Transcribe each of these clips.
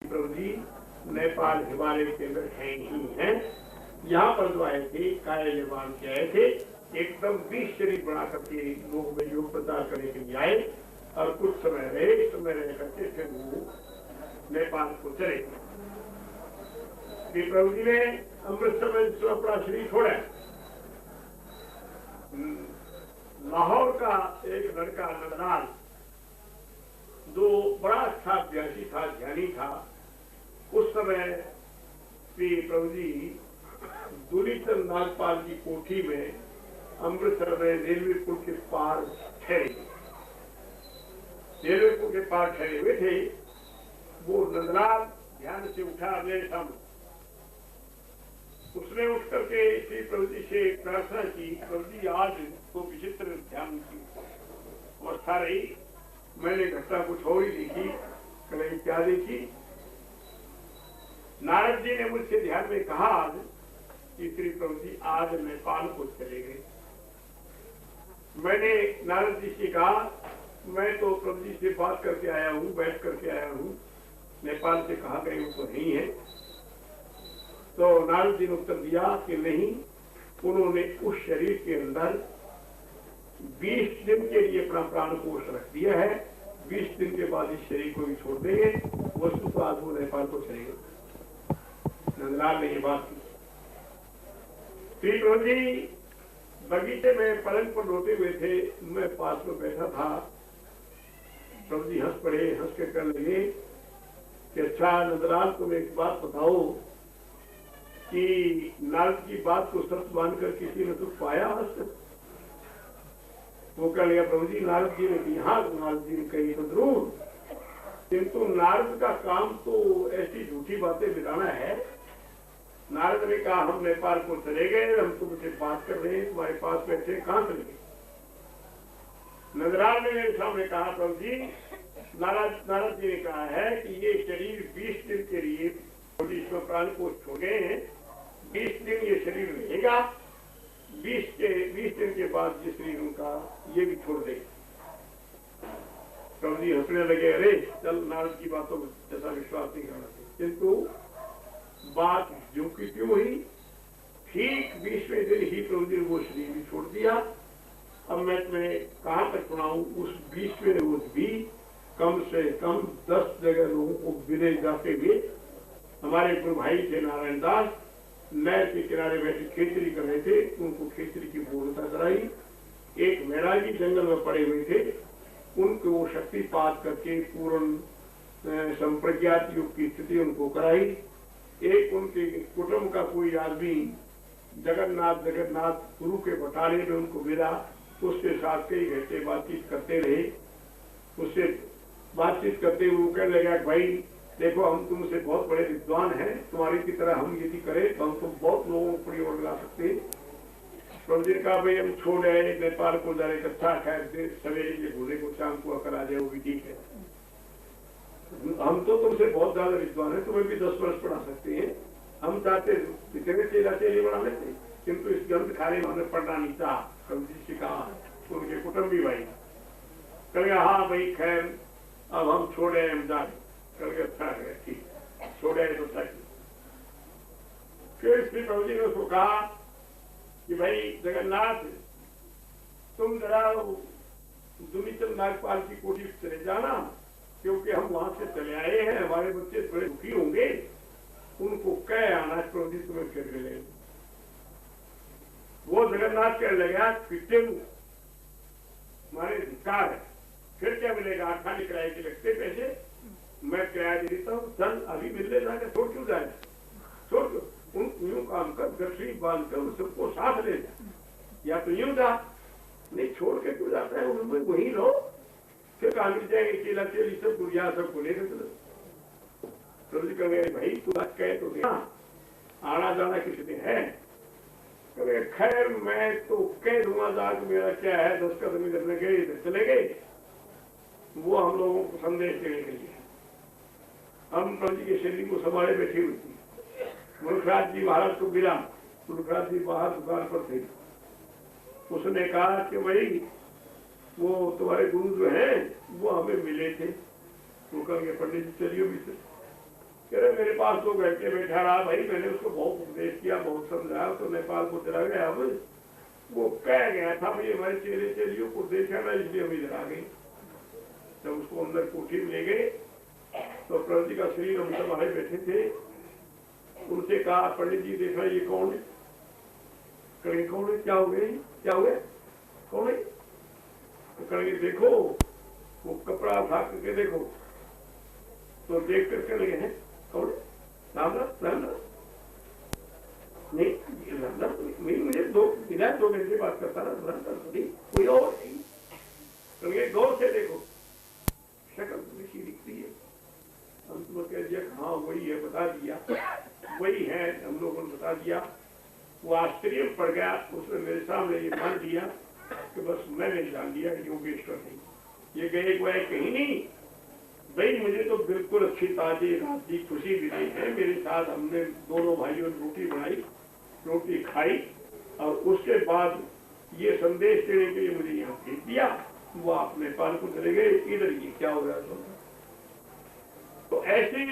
प्रभु जी नेपाल हिमालय के अंदर है ही हैं। यहाँ पर जो आए थे काय निर्माण के आए थे, एकदम 20 शरीर बना करके लोग में योग प्रचार करने के लिए आए और कुछ समय रह करके फिर वो नेपाल को चले। प्रभु जी ने अमृतसर में अपना शरीर छोड़ा। लाहौर का एक लड़का नंदलाल जो बड़ा अच्छा अभ्यासी था, ज्ञानी था, उस समय प्रभु जी दूरीचंद नागपाल की कोठी में अमृतसर में रेलवे पुल के पार ठहरे। रेलवे पुल के पार ठहरे हुए थे। वो नंदलाल ध्यान से उठा मेरे सामने। उसने उठ करके श्री प्रभु जी से प्रार्थना की, प्रभु जी आज तो विचित्र ध्यान की अवस्था रही, मैंने घटना कुछ और ही देखी। कहीं क्या देखी? नारद जी ने मुझसे ध्यान में कहा कि श्री प्रभु जी आज नेपाल को चले गए। मैंने नारद जी से कहा, मैं तो प्रभु जी से बात करके आया हूँ, बैठ करके आया हूँ, नेपाल से कहा गए वो तो नहीं है। तो नारद जी ने उत्तर दिया कि नहीं, उन्होंने उस शरीर के अंदर 20 दिन के लिए अपना प्राण कोष रख दिया है। 20 दिन के बाद इस शरीर को भी छोड़ देंगे। वस्तु तो आज वो नेपाल को चलेंगे। नंदलाल ने ये बात की। श्री प्रभु जी बगीचे में पलंग पर रोते हुए थे, मैं पास में बैठा था। प्रभु जी हंस पड़े, हंस के कर लगे कि अच्छा नंदलाल, तुम एक बात बताओ कि नारद की बात को सच मानकर किसी ने तुम पाया आज तक? वो कह लिया, प्रभु जी नारद जी ने कही, हाँ नारद जी ने कही तो जरूर, किंतु नारद का काम तो ऐसी झूठी बातें बिताना है। नारद ने कहा, हम नेपाल को चले गए, हम तुमसे बात कर रहे हैं, तुम्हारे पास बैठे, कहाँ चले गए? नंदलाल ने मेरे सामने कहा, प्रभु जी नारद जी ने कहा है कि ये शरीर 20 दिन के लिए इसमें प्राण को छोड़ गए हैं। 20 दिन ये शरीर रहेगा, 20 दिन के बाद ये शरीर उनका ये भी छोड़ देगा। प्रभु जी हंसने लगे, अरे चल नारद की बातों में जैसा विश्वास नहीं करना चाहिए। किंतु बात जो की क्यों हुई, ठीक 20वें दिन ही प्रभु जी ने वो शरीर भी छोड़ दिया। अब मैं तुम्हें कहाँ तक सुनाऊं, उस 20वें रोज भी कम से कम 10 जगह लोगों को विदेश जाते हुए हमारे गुरु भाई थे नारायण दास, नहर के किनारे बैठे खेचरी कर रहे थे, उनको खेचरी की पूर्णता कराई। एक वैरागी जंगल में पड़े हुए थे, उनको वो शक्तिपात करके पूर्ण संप्रज्ञात युग की स्थिति उनको कराई। एक उनके कुटुंब का कोई आदमी जगन्नाथ गुरु के बटाले में उनको मिला, उसके साथ कई घंटे बातचीत करते रहे। उससे बातचीत करते हुए वो कहने लगा, भाई देखो हम तुमसे बहुत बड़े विद्वान हैं, तुम्हारी की तरह हम यदि करें तो हम तो बहुत लोगों को प्रयोग ला सकते हैं। प्रभु जी ने कहा, भाई हम छोड़ आए नेपाल को जा रहे, अच्छा खैर सवेरे के भूले को शाम को आकर आ जाए, वो भी ठीक है। हम तो तुमसे बहुत ज्यादा विद्वान है, तुम्हें भी 10 वर्ष पढ़ा सकते हैं। हम चाहते इतने चेला चेली बना लेते, किंतु इस ग्रंथ खाने में हमें पढ़ना नहीं चाहा। प्रभु जी से कहा, उनके कुटुंबी भाई कहेंगे, हाँ भाई खैर अब हम छोड़े, हम जा रहे। करके अच्छा है, ठीक छोड़े तो सही। फिर श्री प्रभु जी ने उसको कहा कि भाई जगन्नाथ, तुम जरा दूरीचंद नागपाल की कोठी चले जाना, क्योंकि हम वहां से चले आए हैं, हमारे बच्चे थोड़े दुखी होंगे, उनको कह आना प्रभु जी तुम्हें फिर मिलेंगे। वो जगन्नाथ कहने लगा, फिटे हमारे धिक्कार है, फिर क्या मिलेगा? आखाने किराए के लगते पैसे, मैं किराया दे देता हूँ, चल अभी मिलने जाकर छोड़ क्यों जाए, छोड़ क्यों, यूं काम कर, गठरी बांध कर सबको साथ ले जा, या तो यूं जा, नहीं छोड़ के क्यों जाता है, उनमें वही रहो। फिर कहा मिल जाएंगे चेला चेली सब गुड़िया सबको लेकर चलो। प्रभु जी कहेंगे, भाई तू बात कहे तो क्या आना जाना किसी दिन है? कहेंगे, खैर मैं तो कह दूंगा जाकर, मेरा क्या है, 10 कदम करने गए चले गए। वो हम लोगों को संदेश देने के लिए हम प्रभु जी के शरीर को संभाले बैठी हुई थी। मुल्कराज जी महाराज को मिला, मुल्कराज जी बाहर दुकान पर थे। उसने कहा कि भाई वो तुम्हारे गुरु जो हैं वो हमें मिले थे। वो कहेंगे, पंडित जी चलिए भी से मेरे पास 2 घंटे बैठा रहा। भाई मैंने उसको बहुत उपदेश किया, बहुत समझाया, तो नेपाल को चला गया। अब वो कह गया था भाई हमारे चेहरे चेलियों को देखा ना, इसलिए हम इधर आ गए। जब उसको अंदर कोठी में ले गए तो प्रभु जी का शरीर हम सब हमारे बैठे थे। उनसे कहा पंडित जी देखा ये कौन है? कहेंगे कौन है? क्या हो गए? क्या हो गया? कौन है? तो कहेंगे देखो, वो कपड़ा उठा करके देखो। तो देख करके लगे हैं कौन? राम राम नहीं, मुझे 2 घंटे बात करता रहा, कोई और नहीं। कहेंगे गौर से देखो, शक्ल सी दिखती है। हम तो कह दिया हाँ वही है, बता दिया वही है, हम लोगों ने बता दिया। वो आश्चर्य में पड़ गया। उसने मेरे सामने ये मान लिया कि बस मैंने जान लिया कि योगेश्वर नहीं, ये गए हुए कहीं नहीं। भाई मुझे तो बिल्कुल अच्छी ताजी रात की खुशी मिली है। मेरे साथ हमने दोनों भाइयों ने रोटी बनाई, रोटी खाई, और उसके बाद ये संदेश देने के लिए मुझे यहाँ भेज दिया। वो आप नेपाल को चले गए, इधर ये क्या हो रहा है? तो ऐसी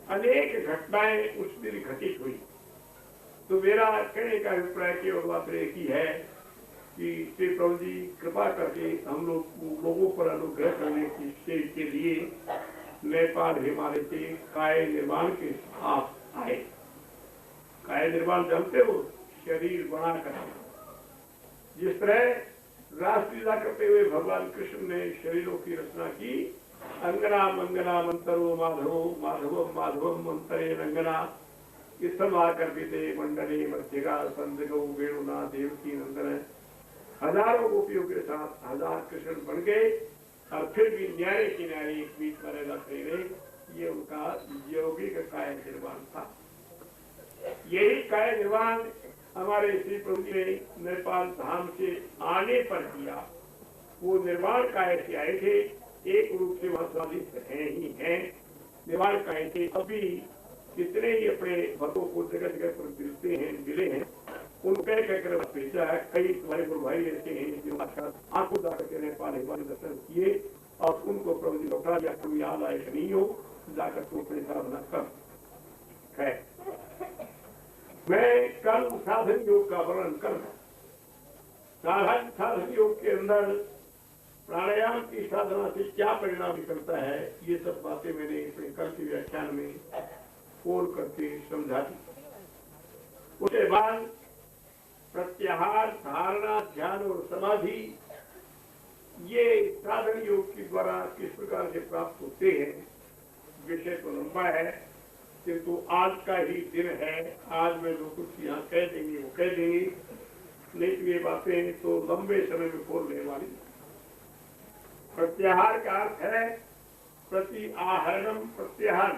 अनेक घटनाएं उस दिन घटित हुई। तो मेरा कहने का अभिप्राय केवल मात्र एक ही है कि श्री प्रभु जी कृपा करके हम लोगों पर अनुग्रह करने के लिए नेपाल हिमालय से काय निर्माण के साथ आए। काय निर्माण जानते हो? शरीर बना कर। जिस तरह रासलीला करते हुए भगवान कृष्ण ने शरीरों की रचना की, अंगना मंगना मंतरो माधवो माधवम माधवम मंतरे रंगना, इस्तमाकर बीते मंडले मध्यगा संदगो वेणुना देवकी नंदन। हजारों गोपियों के साथ 1000 कृष्ण बन गए, और फिर भी न्यारे किनारे एक बीच मरेगा रहे। ये उनका यौगिक काय निर्माण था। यही काय निर्माण हमारे श्री प्रभु जी ने नेपाल धाम से आने पर किया। वो निर्माण काय से आए थे, एक रूप से वह स्वादिष्ट है ही है। निर्माण काय से अभी जितने ही अपने भक्तों को जगह जगह पर मिलते हैं, मिले हैं, उनको कहकर भेजा है। कई तुम्हारे गुरु भाई ऐसे हैं जो आंखों जाकर के नेपाल हिमालय दर्शन किए, और उनको प्रभु जी लौटा दिया। तुम यहाँ लायक नहीं हो, जाकर तू अपने साधना कर। है मैं कल साधन योग का वर्णन कर। साधन योग के अंदर प्राणायाम की साधना से क्या परिणाम निकलता है, ये सब बातें मैंने अपने कल के व्याख्यान में खोल करके समझा दी। उसके बाद प्रत्याहार, धारणा, ध्यान और समाधि, ये साधन योग के द्वारा किस प्रकार से प्राप्त होते हैं, विषय तो लंबा है, किंतु आज का ही दिन है। आज मैं जो कुछ यहाँ कह देंगे वो कह देंगे, नहीं तो ये बातें तो लंबे समय में खोलने वाली। प्रत्याहार का अर्थ है प्रति आहरणम प्रत्याहार,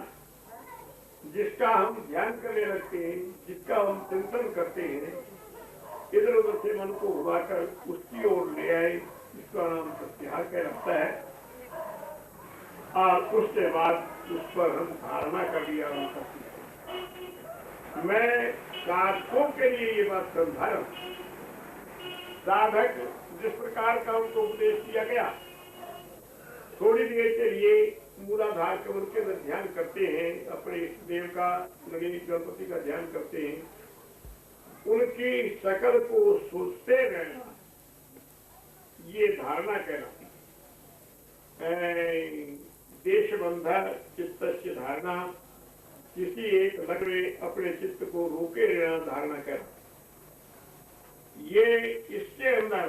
जिसका हम ध्यान करने लगते हैं, जिसका हम चिंतन करते हैं, इधर उधर से मन को घुमाकर उसकी ओर ले आए, इसका नाम प्रत्याहार कहलाता है। और उसके बाद उस पर हम धारणा कर लिया। मैं साधकों के लिए ये बात समझा रहा हूं। साधक जिस प्रकार का उनको उपदेश किया गया, थोड़ी देर के लिए मूलाधार कमल के अंदर ध्यान करते हैं, अपने इष्ट देव का, गणेश गणपति का ध्यान करते हैं, उनकी शकल को सोचते रहना, ये धारणा कहलाती है। देशबंधा चित्तस्य धारणा, किसी एक लग में अपने चित्त को रोके रहना धारणा कहलाती। ये इसके अंदर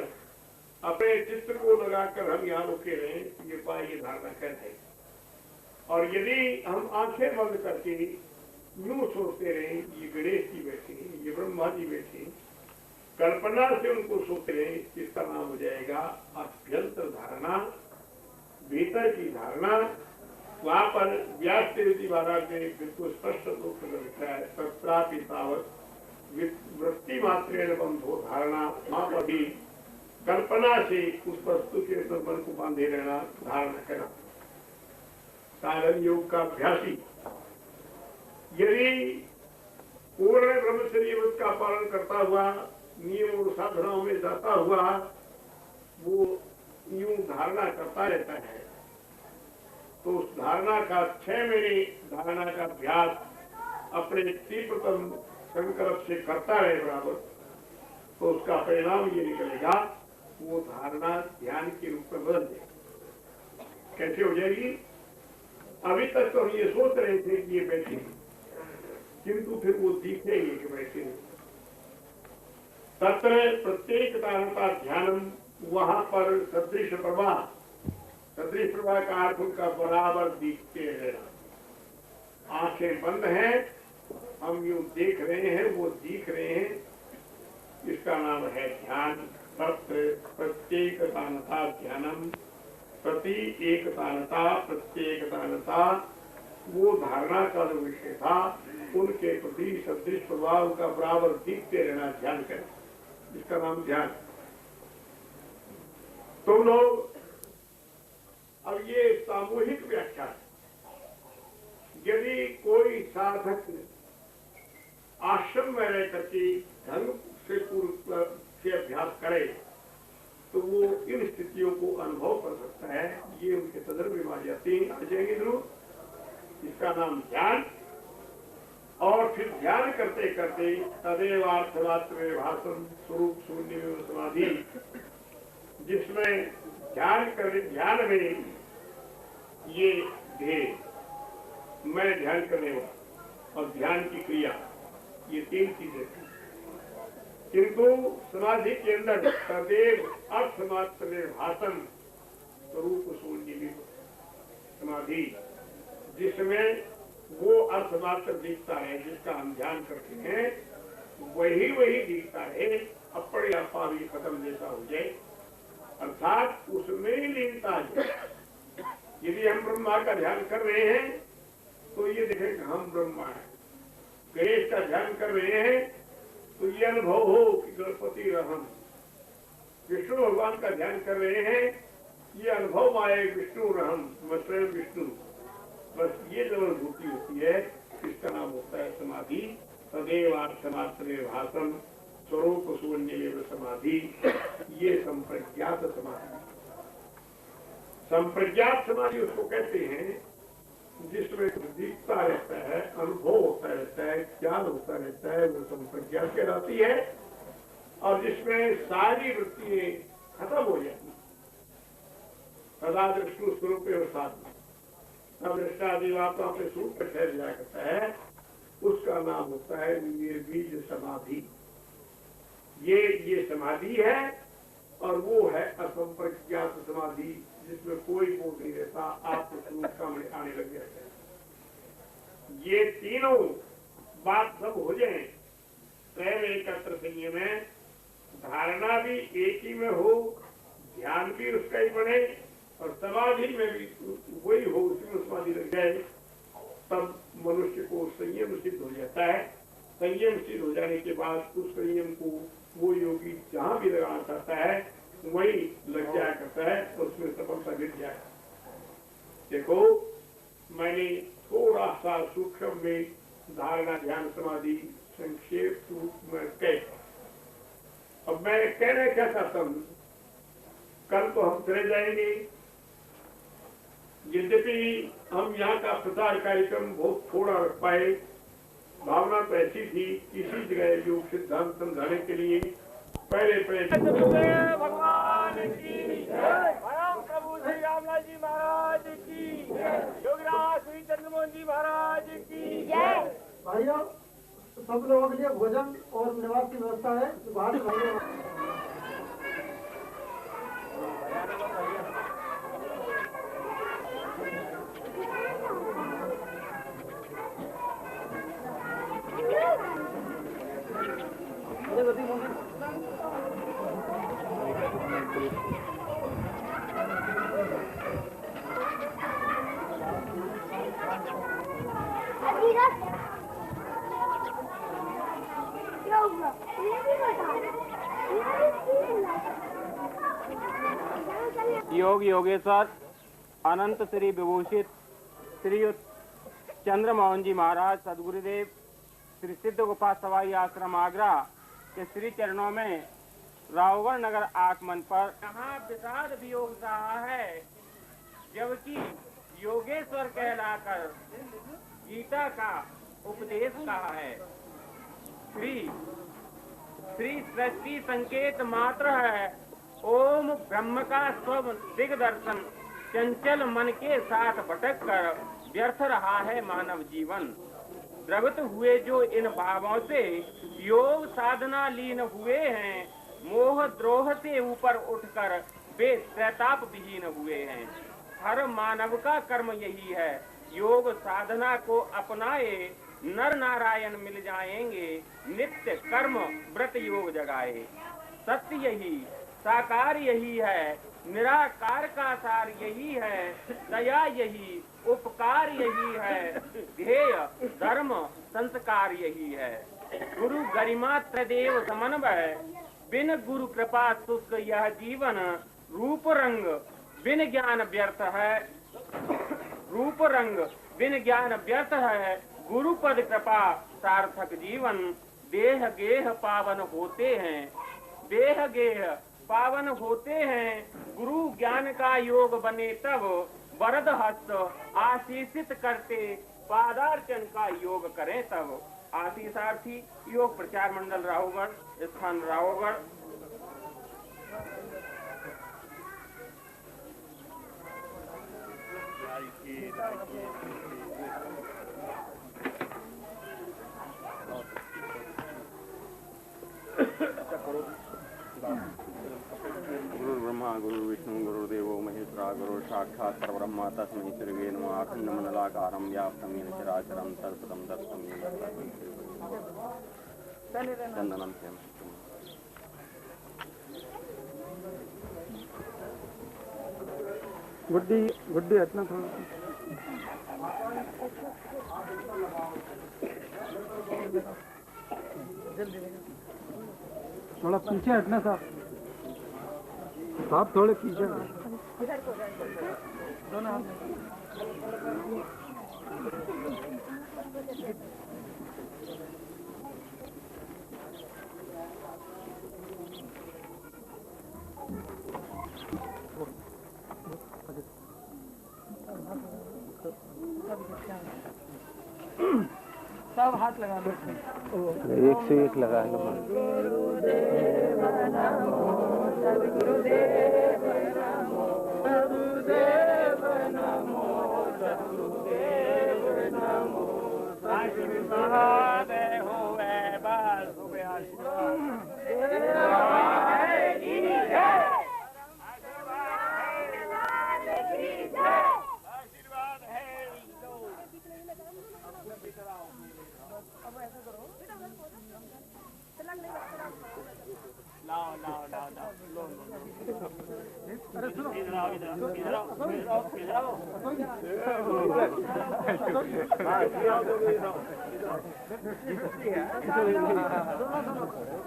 अपने चित्त को लगाकर हम यहाँ रुके रहें, ये बाह्य धारणा कहलाएगी। और यदि हम आंखें बंद करके यूं सोचते रहे, ये गणेश जी बैठे, ये ब्रह्मा जी बैठे, कल्पना से उनको सोचते रहे, इसका नाम हो जाएगा अभ्यंतर धारणा, भीतर की धारणा। वहां पर व्यास देव महाराज ने बिल्कुल स्पष्ट रूप से लिखा है, तत्रापितावत वृत्ति मात्रेण बंधो धारणा। वहां पर भी कल्पना से उस वस्तु के मन को बांधे रहना धारणा करना। साधन योग का अभ्यासी यदि पूर्ण ब्रह्मचर्य व्रत का पालन करता हुआ, नियम और साधनाओं में जाता हुआ, वो यूं धारणा करता रहता है तो उस धारणा का 6 महीने धारणा का अभ्यास अपने तीव्रतम संकल्प से करता रहे बराबर, तो उसका परिणाम ये निकलेगा, वो धारणा ध्यान के रूप में बदल जाएगी। कैसे हो जाएगी? अभी तक तो हम ये सोच रहे थे कि ये बैठे, किंतु फिर वो दिखेंगे कि बैठे नहीं। तत्र प्रत्येक धारणता ध्यानम, वहां पर सदृश प्रवाह का अर्थ उनका बराबर दिखते रहना। आंखें बंद हैं, हम यूं देख रहे हैं, वो दिख रहे हैं, इसका नाम है ध्यान। तत्र प्रत्येकतानता ध्यानम, प्रति एकतानता प्रत्येकतानता, वो धारणा का जो विषय था उनके प्रति सदृश प्रभाव का बराबर दिखते रहना ध्यान करें, इसका नाम ध्यान। तुम लोग अब ये सामूहिक व्याख्या है। यदि कोई साधक आश्रम में रह करके ढंग से पूर्व से अभ्यास करे तो वो इन स्थितियों को अनुभव कर सकता है। ये उनके संदर्भ में आ जाएंगे जरूर, इसका नाम ध्यान। और फिर ध्यान करते करते तदेव अर्थमात्र भाषण स्वरूप शून्य में समाधि, जिसमें ध्यान में ये ध्येय, मैं ध्यान करने वाला और ध्यान की क्रिया, ये 3 चीजें थी। किंतु समाधि के अंदर तदेव अर्थमात्र भाषण स्वरूप शून्य में समाधि, जिसमें वो अर्थमात्र दिखता है, जिसका हम ध्यान करते हैं वही दिखता है, अपने आपा भी खत्म जैसा हो जाए, अर्थात उसमें लीनता है। यदि हम ब्रह्मा का ध्यान कर रहे हैं तो ये देखें हम ब्रह्मा है। गणेश का ध्यान कर रहे हैं तो ये अनुभव हो कि गणपति रहम। विष्णु भगवान का ध्यान कर रहे हैं, ये अनुभव आए विष्णु रहम, मैं स्वयं विष्णु। बस ये जो अनुभूति होती है, इसका नाम होता है समाधि। तदेव अर्थमात्र भाषण स्वरूप शून्य समाधि, ये संप्रज्ञात समाधि। संप्रज्ञात समाधि उसको कहते हैं जिसमें दिखता रहता है, अनुभव होता रहता है, ज्ञान होता रहता है, वो संप्रज्ञात कहलाती है। और जिसमें सारी वृत्तियां खत्म हो जाती, सदा दृष्टि स्वरूप और साधना, सब दृष्टादिवाता अपने स्वरूप पर ठहर जाया करता है, उसका नाम होता है निर्बीज समाधि। ये समाधि है और वो है असंप्रज्ञात समाधि, जिसमें कोई बोध नहीं रहता, आप स्वरूप सामने आने लग जाते हैं। ये तीनों बात सब हो जाए, स्वयं एकत्र संयम में, धारणा भी एक ही में हो, ध्यान भी उसका ही बने और समाधि में भी वही हो, उसी में समाधि लग जाए, तब मनुष्य को संयम सिद्ध हो जाता है। संयम सिद्ध हो जाने के बाद उस संयम को वो योगी जहां भी लगाना चाहता है वही लग जाया करता है और उसमें सफलता मिल जाए। देखो, मैंने थोड़ा सा सूक्ष्म में धारणा ध्यान समाधि संक्षेप रूप में कह। अब मैं कहना क्या चाहता हूँ, कल तो हम चले जाएंगे, यद्यपि हम यहाँ का प्रचार कार्यक्रम बहुत थोड़ा रख पाए। भावना तो ऐसी थी, किसी जगह योग सिद्धांत समझाने के लिए पहले भगवान की जय, प्रभु श्री रामलाल जी महाराज की जय, योगीराज श्री चंद्रमोहन जी महाराज की जय। भाइयों, सब लोगों के लिए भोजन और निवास की व्यवस्था है, बाहर से भाइयों योग योगेश्वर अनंत श्री विभूषित श्री चंद्रमोहन जी महाराज सदगुरुदेव श्री सिद्ध गोपाल सवाई आश्रम आगरा के श्री चरणों में रावगढ़ नगर आगमन पर यहाँ विषाद भी हो रहा है, जबकि योगेश्वर कहलाकर गीता का उपदेश कहा है। श्री सृष्टि संकेत मात्र है, ओम ब्रह्म का स्व दिग्दर्शन, चंचल मन के साथ भटक कर व्यर्थ रहा है मानव जीवन। द्रवित हुए जो इन भावों से योग साधना लीन हुए हैं, मोह द्रोह से ऊपर उठकर वे प्रताप विहीन हुए हैं। हर मानव का कर्म यही है, योग साधना को अपनाए, नर नारायण मिल जाएंगे, नित्य कर्म व्रत योग जगाए। सत्य यही, साकार यही है, निराकार का सार यही है, दया यही, उपकार यही है, ध्येय धर्म संस्कार यही है। गुरु गरिमा त्रिदेव समन्वय, बिन गुरु कृपा शुष्क यह जीवन। रूप रंग बिन ज्ञान व्यर्थ है, रूप रंग बिन ज्ञान व्यर्थ है, गुरु पद कृपा सार्थक जीवन। देह गेह पावन होते हैं, देह गेह पावन होते हैं, गुरु ज्ञान का योग बने तब। वरद हस्त आशीषित करते, पादार्चन का योग करें तब। आशीषार्थी योग प्रचार मंडल राहुगढ़, स्थान राहुगढ़। गुरु ब्रह्मा गुरु विष्णु गुरुदेवो महेश्वरा, गुरु साक्षात् परब्रह्म तस्मै श्री नमः। अखंडमंडलाकारं व्याप्तं येन चराचरं तत्पदं दर्शनं येन चंदनं गुड्डी गुड्डी हटना थोड़ा पीछे हटना साहब, साहब थोड़े पीछे दोनों हाथ। सब हाथ लगा लो, एक से एक लगा लो। गुरुदेव नमो, सद्गुरुदेव नमो, सद्गुरुदेव नमो, सद्गुरुदेव नमो। आशीर्वाद होवे बस होवे आशीर्वाद। लाओ लाओ लाओ लाओ, अरे सुनो, इधर आओ, इधर आओ, इधर आओ, इधर आओ, इधर आओ।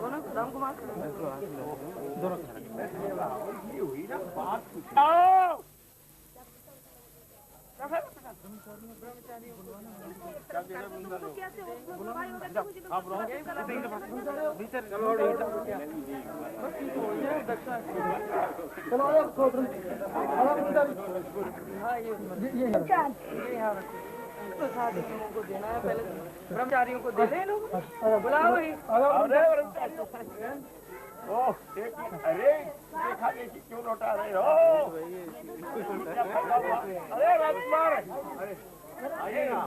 दोनों राम कुमार चलो तो साथ लोगों को देना है, पहले ब्रह्मचारियों को दे दें लोग, बुलाओ ही। अरे देखा देखी क्यों लौटा रहे हो? अरे राजकुमार, आइए ना।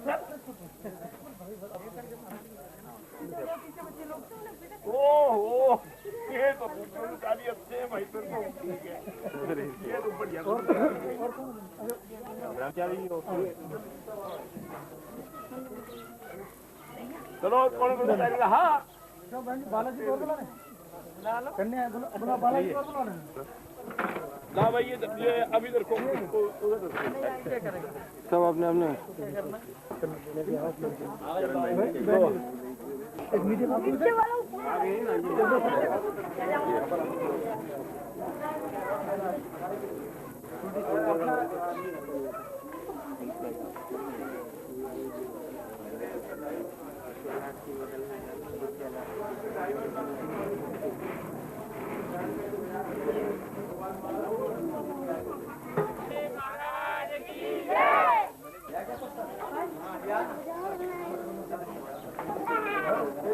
ओह ये तो काली अच्छे भाई फिर को ठीक है, ये तो बढ़िया ब्रह्मचारी हो। चलो कौन ब्रह्मचारी रहा? बालाजी को बुलाने कन्या अपना बालाजी को बुलाने। ना भाई ये अभी इधर को सब अपने अपने महाराज की जय।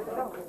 है